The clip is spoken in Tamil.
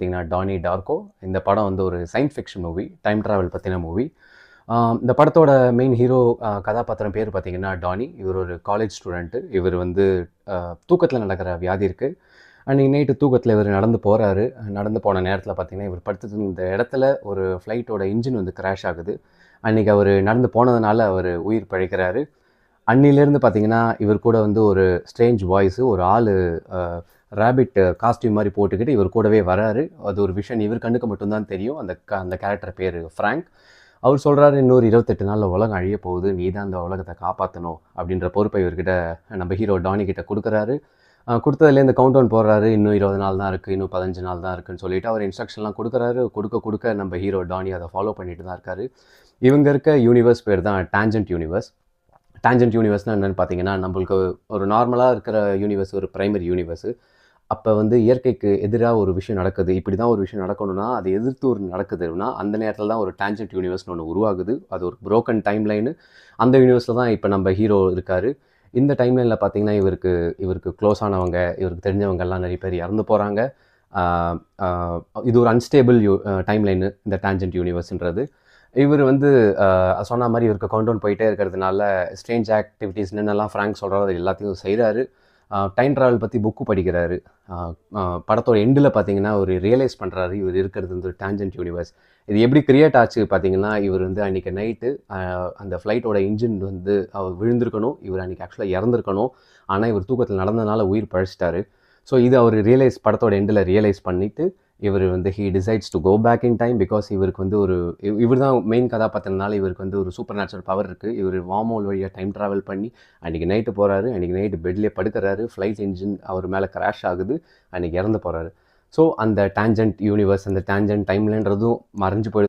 பார்த்தீங்கன்னா டானி டார்கோ. இந்த படம் வந்து ஒரு science fiction movie, time travel பற்றின மூவி. இந்த படத்தோட மெயின் ஹீரோ கதாபாத்திரம் பேர் பார்த்தீங்கன்னா டானி. இவர் ஒரு காலேஜ் ஸ்டூடெண்ட்டு. இவர் வந்து தூக்கத்தில் நடக்கிற வியாதி இருக்குது. அன்றைக்கி நைட்டு தூக்கத்தில் இவர் நடந்து போகிறாரு. நடந்து போன நேரத்தில் பார்த்தீங்கன்னா இவர் படுத்துட்டு இந்த இடத்துல ஒரு ஃப்ளைட்டோட இன்ஜின் வந்து கிராஷ் ஆகுது. அன்றைக்கி அவர் நடந்து போனதுனால அவர் உயிர் பிழைக்கிறாரு. அன்னிலேருந்து பார்த்தீங்கன்னா இவர் கூட வந்து ஒரு ஸ்ட்ரேஞ்ச் வாய்ஸு, ஒரு ஆள் ரேபிட் காஸ்டியூம் மாதிரி போட்டுக்கிட்டு இவர் கூடவே வராரு. அது ஒரு விஷன் இவர் கண்ணுக்கு மட்டும்தான் தெரியும். அந்த கேரக்டர் பேர் ஃப்ராங்க். அவர் சொல்கிறாரு, இன்னொரு 28 நாளில் உலகம் அழிய போகுது, நீ தான் அந்த உலகத்தை காப்பாற்றணும் அப்படின்ற பொறுப்பை இவர்கிட்ட நம்ம ஹீரோ டானி கிட்ட கொடுக்குறாரு. கொடுத்ததுலேருந்து கவுண்டவுன் போடுறாரு. இன்னும் 20 நாள் தான் இருக்குது, இன்னும் 15 நாள் தான் இருக்குன்னு சொல்லிட்டு அவர் இன்ஸ்ட்ரக்ஷன்லாம் கொடுக்குறாரு. கொடுக்க நம்ம ஹீரோ டானி அதை ஃபாலோ பண்ணிட்டு தான் இருக்காரு. இவங்க இருக்க யூனிவர்ஸ் பேர் தான் டேஞ்சன்ட் யூனிவர்ஸ். டேஞ்சன்ட் யூனிவர்ஸ்னால் என்னென்னு பார்த்தீங்கன்னா, நம்மளுக்கு ஒரு நார்மலாக இருக்கிற யூனிவர்ஸ் ஒரு பிரைமரி யூனிவர்ஸு. அப்போ வந்து இயற்கைக்கு எதிராக ஒரு விஷயம் நடக்குது, இப்படி தான் ஒரு விஷயம் நடக்கணும்னா அது எதிர்த்து ஒரு நடக்குதுன்னா அந்த நேரத்தில் தான் ஒரு டேஞ்சன்ட் யூனிவர்ஸ்னு ஒன்று உருவாகுது. அது ஒரு புரோக்கன் டைம் லைனு. அந்த யூனிவர்ஸில் தான் இப்போ நம்ம ஹீரோ இருக்கார். இந்த டைம் லைனில் பார்த்தீங்கன்னா இவருக்கு க்ளோஸ் ஆனவங்க, இவருக்கு தெரிஞ்சவங்கெல்லாம் நிறைய பேர் இறந்து போகிறாங்க. இது ஒரு அன்ஸ்டேபிள் டைம் லைனு இந்த டேஞ்சன்ட் யூனிவர்ஸ்ன்றது. இவர் வந்து சொன்ன மாதிரி இவருக்கு கவுண்டவுன் போயிட்டே இருக்கிறதுனால ஸ்ட்ரேஞ்ச் ஆக்டிவிட்டீஸ் என்னென்னலாம் ஃப்ராங்க் சொல்கிறாரோ அது எல்லாத்தையும் செய்கிறாரு. டைம் ட்ராவல் பற்றி புக்கு படிக்கிறாரு. படத்தோட எண்டில் பார்த்தீங்கன்னா ஒரு ரியலைஸ் பண்ணுறாரு, இவர் இருக்கிறது வந்து டேஞ்சன்ட் யூனிவர்ஸ். இது எப்படி கிரியேட் ஆச்சு பார்த்தீங்கன்னா, இவர் வந்து அன்றைக்கி நைட்டு அந்த ஃப்ளைட்டோட இன்ஜின் வந்து அவர் விழுந்திருக்கணும். இவர் அன்றைக்கி ஆக்சுவலாக இறந்துருக்கணும். ஆனால் இவர் தூக்கத்தில் நடந்ததுனால உயிர் பழிச்சிட்டாரு. ஸோ இது அவர் படத்தோட எண்டில் ரியலைஸ் பண்ணிவிட்டு இவர் வந்து he decides to go back in time. Because இவருக்கு வந்து இவர் தான் மெயின் கதாபாத்திரனால இவருக்கு வந்து ஒரு சூப்பர் நேச்சுரல் பவர் இருக்குது. இவர் வார்ம்-ஹோல் வழியாக டைம் ட்ராவல் பண்ணி அன்றைக்கி நைட்டு போகிறாரு. அன்றைக்கி நைட்டு பெட்லேயே படுக்கிறாரு. ஃப்ளைட் இன்ஜின் அவர் மேலே கிராஷ் ஆகுது. அன்றைக்கி இறந்து போகிறாரு. ஸோ அந்த டேஞ்சன்ட் யூனிவர்ஸ், அந்த டேஞ்சன்ட் டைம்லைன்றதும் மறைஞ்சு போயிடுது.